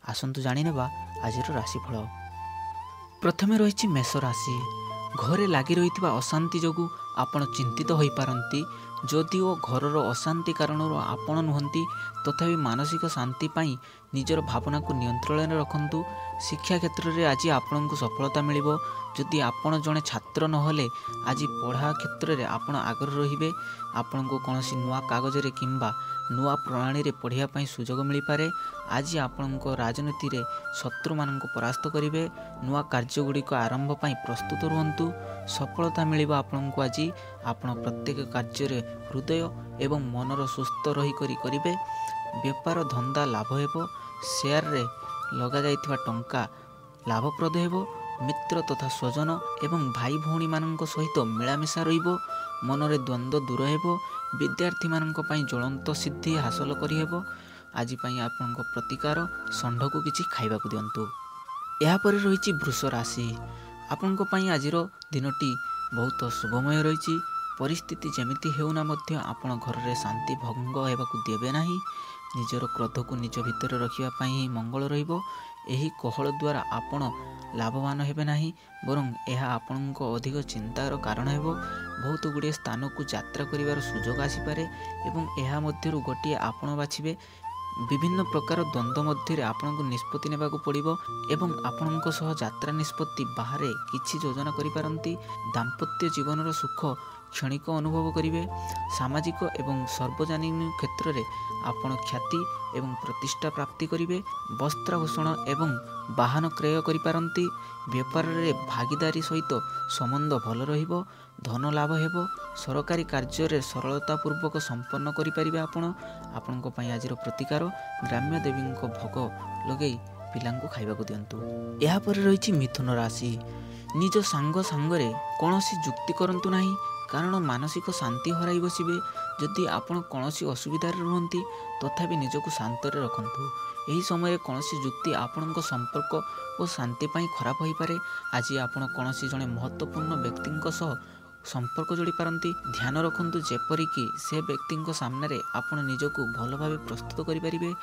आसंतु जानिनेबा आजिर राशिफल। प्रथमे रही मेष राशि। घरे लगी रही अशांति जोगु आपण चिंतित हो पारती। जदिओ घरर अशांति कारण आपण नुहति तथापि मानसिक शांति पाई निजर भावना को नियंत्रण रखंतु। शिक्षा क्षेत्र में आज आपण को सफलता मिलिबो। जदि आपण जड़े छात्र नहले आज पढ़ा क्षेत्र में आपण आगर रहिबे। आपण को कौन नुआ कागज रे किंबा नुआ प्रणाली रे पढ़िया सुजोग मिल पारे। आज आपण को राजनीति रे शत्रु मान परास्त करिवे। नुआ कार्यगुड़िक आरंभ पाई प्रस्तुत रुहंतु। सफलता मिलिबा आपण को। आज आपण प्रत्येक कार्य रे हृदय एवं मनर सुस्थ रही करिवे। व्यापार धंदा लाभ हेबो। शेयर रे लगा जाइथिबा टंका लाभप्रद हेबो। मित्र तथा स्वजन एवं भाई भौणी मानक सहित मिलामिशा रहिबो। मनरे द्वंद्व दूर हेबो। विद्यार्थी मानक पई ज्वलंत सिद्धि हासिल करि हेबो। आज पई आपनक प्रतिकार षंढ को किछि खाइबा को दियंतु। या परे रहिछि वृष राशि। आपनक पई आजिर दिनटी बहुत शुभमय रहिछि। परिस्थिति जेमिति हेउना मध्य आपण घर रे शांति भंग हेबा को देबे नाही। निजर क्रोध को निज भितर रखिबा पई मंगल रहिबो। एही कोहल द्वारा आपण लाभवान हेबे नाही, बरं यह आपणक अधिक चिंतार कारण हेबो। बहुत गुड़े स्थान को यात्रा करिवार सुजोग आसीपारे एवं यह मध्यरु गोटिए आपण बाछिबे। विभिन्न प्रकार द्वंद्व मध्य आपण को निष्पत्ति नेबाकू पड़िबो एवं आपणक सह यात्रा निष्पत्ति बाहरे किछि योजना करिपारंती। दाम्पत्य जीवनर सुख क्षणिक अनुभव करिवे। सामाजिक एवं सार्वजनिक क्षेत्र में आपण ख्याति एवं प्रतिष्ठा प्राप्ति करिवे। वस्त्राभूषण एवं वाहन क्रय करिपारंती। व्यापार रे भागीदारी सहित संबंध भल रहिबो। धन लाभ हेबो। सरकारी कार्य रे सरलता पूर्वक संपन्न करिपारिबे। आपणक पई आजिर प्रतिकार ग्राम्य देवी को भोग लगेई पिलांको खाइबाकू दियंतु। या पर रहिछि मिथुन राशि। निज सांग सांगरे कौनसी जुक्ति करंतु नाही, कारण मानसिक शांति हराई बसिबे। जदि आपण कौनसी असुविधार रुहंती तथापि निजको शांत रखंतु। यही समय कौनसी जुक्ति आपणक संपर्क और शांति पाई खराब हो पारे। आज आपण कौनसी जड़े महत्वपूर्ण व्यक्ति सह संपर्क जोड़ी पारंती। ध्यान रखंतु जेपरिकी से व्यक्ति सामने रे आपण निजको भल भाव प्रस्तुत करिपारिबे।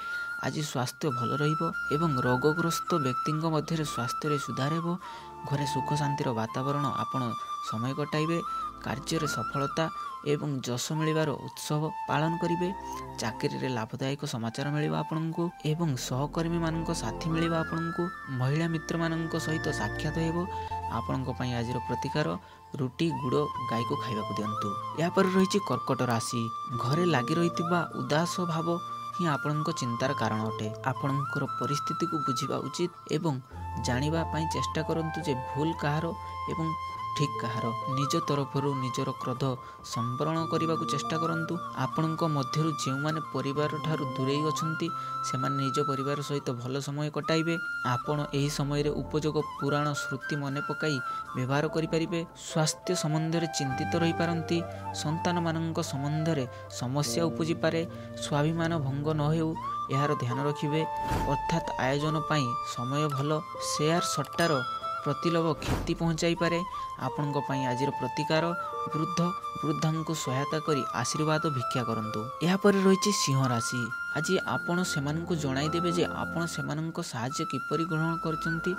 आज स्वास्थ्य भल रहिबो एवं रोगग्रस्त व्यक्ति मध्य स्वास्थ्य रे सुधार हेबो। घरे सुख शांतिर वातावरण आपण समय कटाइबे। कार्य सफलता एवं जश मिलिबार उत्सव पालन करिवे। चाकरी रे लाभदायक समाचार मिलिबा आपनकु एवं सहकर्मी मानक साथी मिलिबा आपनकु। महिला मित्र मानक सहित साक्षात हेबो। आपनक पई आजिर प्रतिकार रुटी गुड़ गाय को खाइबाकू दियंतु। या पर रहिछि कर्कट राशि। घरे लागि रहितिबा उदास भाव ही आपनक चिंतार कारण अटे। आपनकर परिस्थिति को बुझिबा उचित एवं जानिबा पई चेष्टा करंतु जे भूल कहार एवं ठीक कहार। निज तरफरु निजर क्रोध संवरण करने को चेष्टा करंतु। आपणक मध्यरु जो माने परिवार ठारू दूरेई अछंती सेमाने निज परिवार सहित भल समय कटाइबे। आपण एही समय रे उपयोग पुराण स्मृति मने पकाई व्यवहार करि परिबे। स्वास्थ्य संबंध रे चिंतित रही पारंती। संतान मानक संबंध रे समस्या उपजी पारे। स्वाभिमान भंग न हेउ यार ध्यान रखिबे। अर्थात आयोजन पाई समय भल। शेयर सट्टार प्रतिलोभ क्षति पहुँचाई पारे। आपणक पई आजिर प्रतिकार वृद्ध वृद्धा को सहायता करी आशीर्वाद भिक्षा करंतु। या पर रहिछि सिंह राशि। आज आपण सेमानंकु जणाई देबे जे आपण सेमानंक सहाय्य किपरि ग्रहण करचंती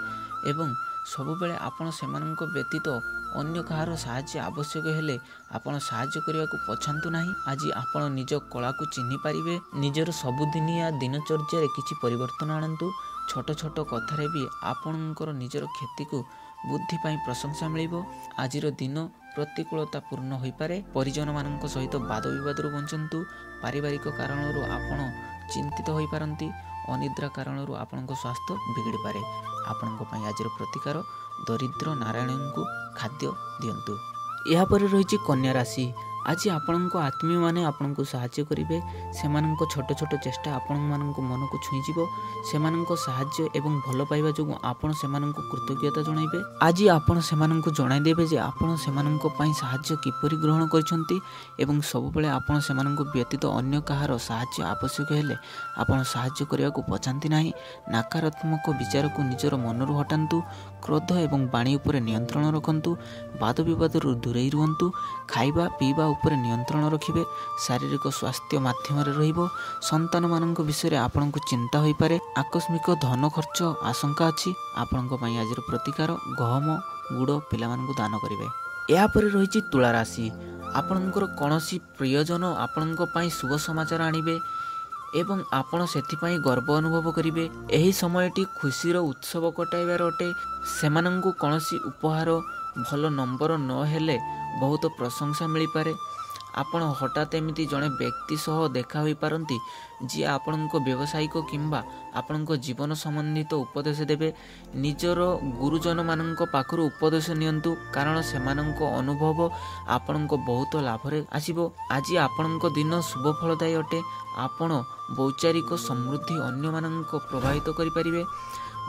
एवं सबुबेले आपण सेमानंक व्यतीत अन्य कहार सहाय्य आवश्यक हेले आपण सहाय्य करिया को पछांतु नाही। आज आपण निज कला को चिन्हि पारिबे। निजर सबुदिनिया दिनचर्या रे किछि परिवर्तन आनंतु। छोट छोट कथारे भी आपणकर निजर क्षति को बुद्धि पाई प्रशंसा मिलिबो। आजिर दिन प्रतिकूलता पूर्ण होई पारे। परिजन मानक सहित वाद विवाद बंचंतु। पारिवारिक कारणरू आपण चिंतित होई पारंती। अनिद्रा कारणरू आपणक स्वास्थ्य बिगड़ी पारे। आपणक पई आजिर प्रतिकार दरिद्र नारायण को खाद्य दियंतु। या पर रहिछि कन्या राशि। आज आपणक आत्मीय माने आपणको सहाय्य करिवे। सेमानंको छोट छोट चेष्टा आपण माननको मन को छुई जिवो। सेमानंको सहाय्य एवं भल पाइबा जोगु आपण सेमानंको कृतज्ञता जणाइबे। आज आपण सेमानंको जणाइ देबे जे आपण सेमानंको पई सहाय्य किपरि ग्रहण करछंती एवं सब बेले आपण सेमानंको व्यतीत अन्य कहार सहाय्य आवश्यक हेले आपण सहाय्य करिया को पछांती नाही। नकारात्मक विचार को निजर मनरु हटांतु। क्रोध एवं वाणी उपरे नियंत्रण रखंतु। वाद विवाद दूरेई रुहंतु। खाइबा पीबा ଉପରେ ନିୟନ୍ତ୍ରଣ ରଖିବେ। ଶାରୀରିକ ସ୍ୱାସ୍ଥ୍ୟ ମାଧ୍ୟମରେ ରହିବ। ସନ୍ତାନମାନଙ୍କ ବିଷୟରେ ଆପଣଙ୍କୁ ଚିନ୍ତା ହୋଇପାରେ। ଆକସ୍ମିକ ଧନ ଖର୍ଚ୍ଚ ଆଶଙ୍କା ଅଛି। ଆପଣଙ୍କ ପାଇଁ ଆଜିର ପ୍ରତିକାର ଗହମ ଗୁଡ଼ ପିଲାମାନଙ୍କୁ ଦାନ କରିବେ। ଏହାପରେ ରହିଛି ତୁଳା ରାଶି। ଆପଣଙ୍କର କୌଣସି ପ୍ରିୟଜନ ଆପଣଙ୍କ ପାଇଁ ଶୁଭ ସମାଚାର ଆଣିବେ ଏବଂ ଆପଣ ସେଥିପାଇଁ ଗର୍ବ ଅନୁଭବ କରିବେ। ଏହି ସମୟଟି ଖୁସିର ଉତ୍ସବ କଟାଇବାର ଅଟେ। ସେମାନଙ୍କୁ କୌଣସି ଉପହାର ଭଲ ନମ୍ବର ନ ହେଲେ ବହୁତ ପ୍ରଶଂସା ମିଳିପାରେ। ଆପଣ ହଠାତ୍ ଏମିତି ଜଣେ ବ୍ୟକ୍ତି ସହ ଦେଖା ହୋଇପାରନ୍ତି ଯିଏ ଆପଣଙ୍କ ବ୍ୟବସାୟିକ କିମ୍ବା ଆପଣଙ୍କ ଜୀବନ ସମ୍ବନ୍ଧିତ ଉପଦେଶ ଦେବେ। ନିଜର ଗୁରୁଜନମାନଙ୍କ ପାଖରୁ ଉପଦେଶ ନିଅନ୍ତୁ, କାରଣ ସେମାନଙ୍କ ଅନୁଭବ ଆପଣଙ୍କ ବହୁତ ଲାଭରେ ଆସିବ। ଆଜି ଆପଣଙ୍କ ଦିନ ଶୁଭ ଫଳଦାୟୀ ଅଟେ। ଆପଣ ବୈଚାରିକ ସମୃଦ୍ଧି ଅନ୍ୟମାନଙ୍କୁ ପ୍ରଭାବିତ କରିପାରିବେ।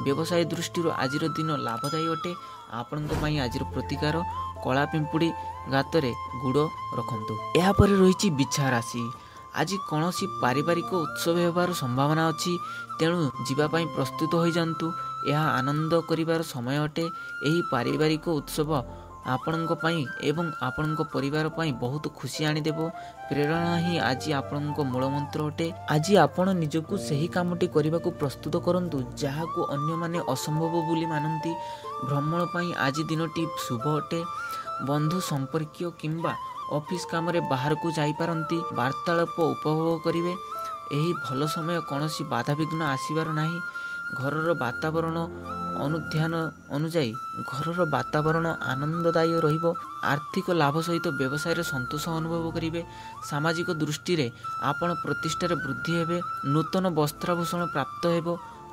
ବ୍ୟବସାୟ ଦୃଷ୍ଟିରୁ ଆଜିର ଦିନ ଲାଭଦାୟୀ ଅଟେ। ଆପଣଙ୍କ ପାଇଁ ଆଜିର ପ୍ରତିକାର କଳା ପିମ୍ପୁଡ଼ି ଗାତରେ ଗୁଡ଼ ରଖନ୍ତୁ। ଏହାପରେ ରହିଛି ବିଛା ରାଶି। ଆଜି କୌଣସି ପାରିବାରିକ ଉତ୍ସବ ହେବାର ସମ୍ଭାବନା ଅଛି, ତେଣୁ ଯିବା ପାଇଁ ପ୍ରସ୍ତୁତ ହୋଇଯାଆନ୍ତୁ। ଏହା ଆନନ୍ଦ କରିବାର ସମୟ ଅଟେ। ଏହି ପାରିବାରିକ ଉତ୍ସବ ଆପଣଙ୍କ ପାଇଁ ଏବଂ ଆପଣଙ୍କ ପରିବାର ପାଇଁ ବହୁତ ଖୁସି ଆଣିଦେବ। ପ୍ରେରଣା ହିଁ ଆଜି ଆପଣଙ୍କ ମୂଳମନ୍ତ୍ର ଅଟେ। ଆଜି ଆପଣ ନିଜକୁ ସେହି କାମଟି କରିବାକୁ ପ୍ରସ୍ତୁତ କରନ୍ତୁ ଯାହାକୁ ଅନ୍ୟମାନେ ଅସମ୍ଭବ ବୋଲି ମାନନ୍ତି। ଭ୍ରମଣ ପାଇଁ ଆଜି ଦିନଟି ଶୁଭ ଅଟେ। ବନ୍ଧୁ ସମ୍ପର୍କୀୟ କିମ୍ବା ଅଫିସ୍ କାମରେ ବାହାରକୁ ଯାଇପାରନ୍ତି। ବାର୍ତ୍ତାଳାପ ଉପଭୋଗ କରିବେ। ଏହି ଭଲ ସମୟ କୌଣସି ବାଧାବିଘ୍ନ ଆସିବାର ନାହିଁ। ଘରର ବାତାବରଣ ଆନନ୍ଦଦାୟୀ ରହିବ। ଆର୍ଥିକ ଲାଭ ସହିତ ବ୍ୟବସାୟରେ ସନ୍ତୋଷ ଅନୁଭବ କରିବେ। ସାମାଜିକ ଦୃଷ୍ଟିରେ ଆପଣ ପ୍ରତିଷ୍ଠାରେ ବୃଦ୍ଧି ହେବେ। ନୂତନ ବସ୍ତ୍ରାଭୂଷଣ ପ୍ରାପ୍ତ ହେବ।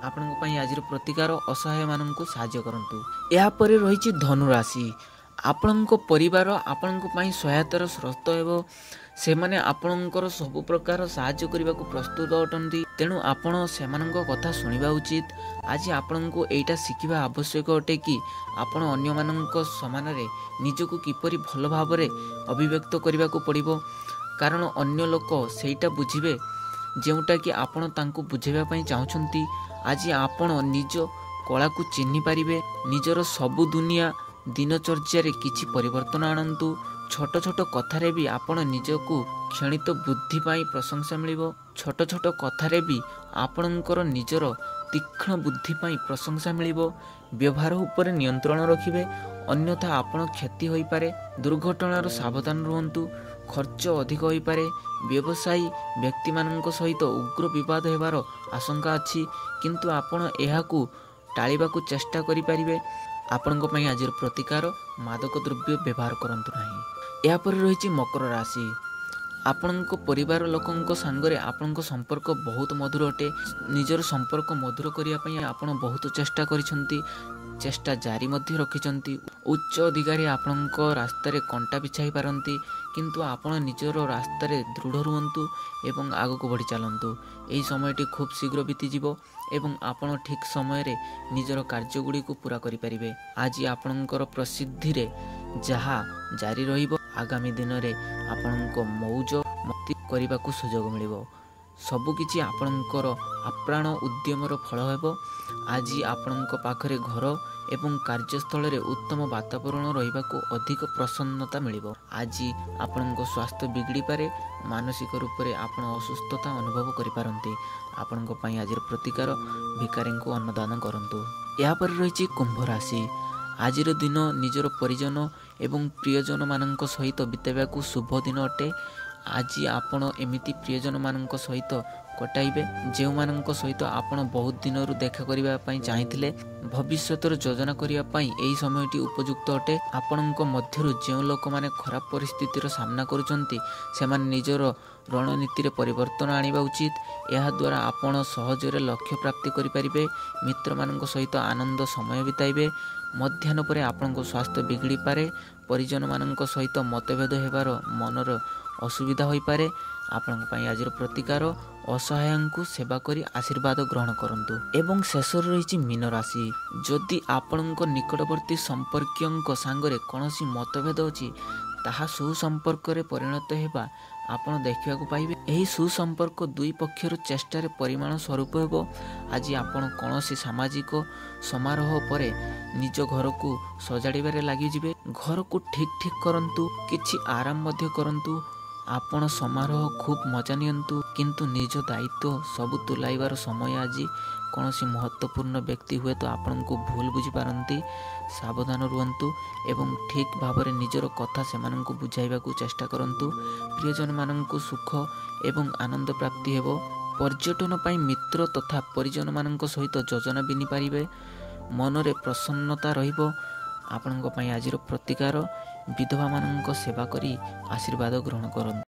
ଆପଣଙ୍କ ପାଇଁ ଆଜିର ପ୍ରତିକାର ଅସହାୟମାନଙ୍କୁ ସାହାଯ୍ୟ କରନ୍ତୁ। ଏହାପରେ ରହିଛି ଧନୁରାଶି। ଆପଣଙ୍କ ପରିବାର ଆପଣଙ୍କ ପାଇଁ ସହାୟତାର ସ୍ରୋତ ହେବ। ସେମାନେ ଆପଣଙ୍କର ସବୁ ପ୍ରକାର ସାହାଯ୍ୟ କରିବାକୁ ପ୍ରସ୍ତୁତ ଅଟନ୍ତି, ତେଣୁ ଆପଣ ସେମାନଙ୍କ କଥା ଶୁଣିବା ଉଚିତ। ଆଜି ଆପଣଙ୍କୁ ଏଇଟା ଶିଖିବା ଆବଶ୍ୟକ ଅଟେ କି ଆପଣ ଅନ୍ୟମାନଙ୍କ ସମାନରେ ନିଜକୁ କିପରି ଭଲ ଭାବରେ ଅଭିବ୍ୟକ୍ତ କରିବାକୁ ପଡ଼ିବ, କାରଣ ଅନ୍ୟ ଲୋକ ସେଇଟା ବୁଝିବେ ଯେଉଁଟାକି ଆପଣ ତାଙ୍କୁ ବୁଝାଇବା ପାଇଁ ଚାହୁଁଛନ୍ତି। ଆଜି ଆପଣ ନିଜ କଳାକୁ ଚିହ୍ନି ପାରିବେ। ନିଜର ସବୁ ଦିନଚର୍ଯ୍ୟାରେ କିଛି ପରିବର୍ତ୍ତନ ଆଣନ୍ତୁ। ଛୋଟ ଛୋଟ କଥାରେ ବି ଆପଣ ନିଜକୁ କ୍ଷଣିତ ବୁଦ୍ଧି ପାଇଁ ପ୍ରଶଂସା ମିଳିବ। ଛୋଟ ଛୋଟ କଥାରେ ବି ଆପଣଙ୍କର ନିଜର ତୀକ୍ଷ୍ଣ ବୁଦ୍ଧି ପାଇଁ ପ୍ରଶଂସା ମିଳିବ। ବ୍ୟବହାର ଉପରେ ନିୟନ୍ତ୍ରଣ ରଖିବେ, ଅନ୍ୟଥା ଆପଣ କ୍ଷତି ହୋଇପାରେ। ଦୁର୍ଘଟଣାରୁ ସାବଧାନ ରୁହନ୍ତୁ। ଖର୍ଚ୍ଚ ଅଧିକ ହୋଇପାରେ। ବ୍ୟବସାୟୀ ବ୍ୟକ୍ତିମାନଙ୍କ ସହିତ ଉଗ୍ର ବିବାଦ ହେବାର ଆଶଙ୍କା ଅଛି, କିନ୍ତୁ ଆପଣ ଏହାକୁ ଟାଳିବାକୁ ଚେଷ୍ଟା କରିପାରିବେ। ଆପଣଙ୍କ ପାଇଁ ଆଜିର ପ୍ରତିକାର ମାଦକ ଦ୍ରବ୍ୟ ବ୍ୟବହାର କରନ୍ତୁ ନାହିଁ। ଏହାପରେ ରହିଛି ମକର ରାଶି। ଆପଣଙ୍କ ପରିବାର ଲୋକଙ୍କ ସାଙ୍ଗରେ ଆପଣଙ୍କ ସମ୍ପର୍କ ବହୁତ ମଧୁର ଅଟେ। ନିଜର ସମ୍ପର୍କ ମଧୁର କରିବା ପାଇଁ ଆପଣ ବହୁତ ଚେଷ୍ଟା କରିଛନ୍ତି, ଚେଷ୍ଟା ଜାରି ମଧ୍ୟ ରଖିଛନ୍ତି। ଉଚ୍ଚ ଅଧିକାରୀ ଆପଣଙ୍କ ରାସ୍ତାରେ କଣ୍ଟା ବିଛାଇ ପାରନ୍ତି, କିନ୍ତୁ ଆପଣ ନିଜର ରାସ୍ତାରେ ଦୃଢ଼ ରୁହନ୍ତୁ ଏବଂ ଆଗକୁ ବଢ଼ି ଚାଲନ୍ତୁ। ଏହି ସମୟଟି ଖୁବ୍ ଶୀଘ୍ର ବିତିଯିବ ଏବଂ ଆପଣ ଠିକ୍ ସମୟରେ ନିଜର କାର୍ଯ୍ୟଗୁଡ଼ିକୁ ପୁରା କରିପାରିବେ। ଆଜି ଆପଣଙ୍କର ପ୍ରସିଦ୍ଧିରେ ଯାହା ଜାରି ରହିବ, ଆଗାମୀ ଦିନରେ ଆପଣଙ୍କ ମଉଜ ମସ୍ତି କରିବାକୁ ସୁଯୋଗ ମିଳିବ। ସବୁକିଛି ଆପଣଙ୍କର ଆପ୍ରାଣ ଉଦ୍ୟମର ଫଳ ହେବ। ଆଜି ଆପଣଙ୍କ ପାଖରେ ଘର ଏବଂ କାର୍ଯ୍ୟସ୍ଥଳରେ ଉତ୍ତମ ବାତାବରଣ ରହିବାକୁ ଅଧିକ ପ୍ରସନ୍ନତା ମିଳିବ। ଆଜି ଆପଣଙ୍କ ସ୍ୱାସ୍ଥ୍ୟ ବିଗିଡ଼ିପାରେ। ମାନସିକ ରୂପରେ ଆପଣ ଅସୁସ୍ଥତା ଅନୁଭବ କରିପାରନ୍ତି। ଆପଣଙ୍କ ପାଇଁ ଆଜିର ପ୍ରତିକାର ଭିକାରୀଙ୍କୁ ଅନ୍ନଦାନ କରନ୍ତୁ। ଏହାପରେ ରହିଛି କୁମ୍ଭ ରାଶି। ଆଜିର ଦିନ ନିଜର ପରିଜନ ଏବଂ ପ୍ରିୟଜନମାନଙ୍କ ସହିତ ବିତାଇବାକୁ ଶୁଭ ଦିନ ଅଟେ। ଆଜି ଆପଣ ଏମିତି ପ୍ରିୟଜନମାନଙ୍କ ସହିତ କଟାଇବେ ଯେଉଁମାନଙ୍କ ସହିତ ଆପଣ ବହୁତ ଦିନରୁ ଦେଖା କରିବା ପାଇଁ ଚାହିଁଥିଲେ। ଭବିଷ୍ୟତର ଯୋଜନା କରିବା ପାଇଁ ଏହି ସମୟଟି ଉପଯୁକ୍ତ ଅଟେ। ଆପଣଙ୍କ ମଧ୍ୟରୁ ଯେଉଁ ଲୋକମାନେ ଖରାପ ପରିସ୍ଥିତିର ସାମ୍ନା କରୁଛନ୍ତି, ସେମାନେ ନିଜର ରଣନୀତିରେ ପରିବର୍ତ୍ତନ ଆଣିବା ଉଚିତ। ଏହାଦ୍ୱାରା ଆପଣ ସହଜରେ ଲକ୍ଷ୍ୟ ପ୍ରାପ୍ତି କରିପାରିବେ। ମିତ୍ରମାନଙ୍କ ସହିତ ଆନନ୍ଦ ସମୟ ବିତାଇବେ। ମଧ୍ୟାହ୍ନ ପରେ ଆପଣଙ୍କ ସ୍ୱାସ୍ଥ୍ୟ ବିଗିଡ଼ିପାରେ। ପରିଜନମାନଙ୍କ ସହିତ ମତଭେଦ ହେବାର ମନର ଅସୁବିଧା ହୋଇପାରେ। ଆପଣଙ୍କ ପାଇଁ ଆଜିର ପ୍ରତିକାର ଅସହାୟଙ୍କୁ ସେବା କରି ଆଶୀର୍ବାଦ ଗ୍ରହଣ କରନ୍ତୁ। ଏବଂ ଶେଷରେ ରହିଛି ମୀନ ରାଶି। ଯଦି ଆପଣଙ୍କ ନିକଟବର୍ତ୍ତୀ ସମ୍ପର୍କୀୟଙ୍କ ସାଙ୍ଗରେ କୌଣସି ମତଭେଦ ଅଛି, ତାହା ସୁସମ୍ପର୍କରେ ପରିଣତ ହେବା ଆପଣ ଦେଖିବାକୁ ପାଇବେ। ଏହି ସୁସମ୍ପର୍କ ଦୁଇ ପକ୍ଷର ଚେଷ୍ଟାରେ ପରିମାଣ ସ୍ୱରୂପ ହେବ। ଆଜି ଆପଣ କୌଣସି ସାମାଜିକ ସମାରୋହ ପରେ ନିଜ ଘରକୁ ସଜାଡ଼ିବାରେ ଲାଗିଯିବେ। ଘରକୁ ଠିକ୍ କରନ୍ତୁ, କିଛି ଆରାମ ମଧ୍ୟ କରନ୍ତୁ। ଆପଣ ସମାରୋହ ଖୁବ୍ ମଜା ନିଅନ୍ତୁ, କିନ୍ତୁ ନିଜ ଦାୟିତ୍ୱ ସବୁ ତୁଲାଇବାର ସମୟ ଆଜି। କୌଣସି ମହତ୍ତ୍ୱପୂର୍ଣ୍ଣ ବ୍ୟକ୍ତି ହୁଏତ ଆପଣଙ୍କୁ ଭୁଲ ବୁଝିପାରନ୍ତି। ସାବଧାନ ରୁହନ୍ତୁ ଏବଂ ଠିକ୍ ଭାବରେ ନିଜର କଥା ସେମାନଙ୍କୁ ବୁଝାଇବାକୁ ଚେଷ୍ଟା କରନ୍ତୁ। ପ୍ରିୟଜନମାନଙ୍କୁ ସୁଖ ଏବଂ ଆନନ୍ଦ ପ୍ରାପ୍ତି ହେବ। ପର୍ଯ୍ୟଟନ ପାଇଁ ମିତ୍ର ତଥା ପରିଜନମାନଙ୍କ ସହିତ ଯୋଜନା ବିନିପାରିବେ। ମନରେ ପ୍ରସନ୍ନତା ରହିବ। ଆପଣଙ୍କ ପାଇଁ ଆଜିର ପ୍ରତିକାର, ବିଧବାମାନଙ୍କ ସେବା କରି ଆଶୀର୍ବାଦ ଗ୍ରହଣ କରନ୍ତୁ।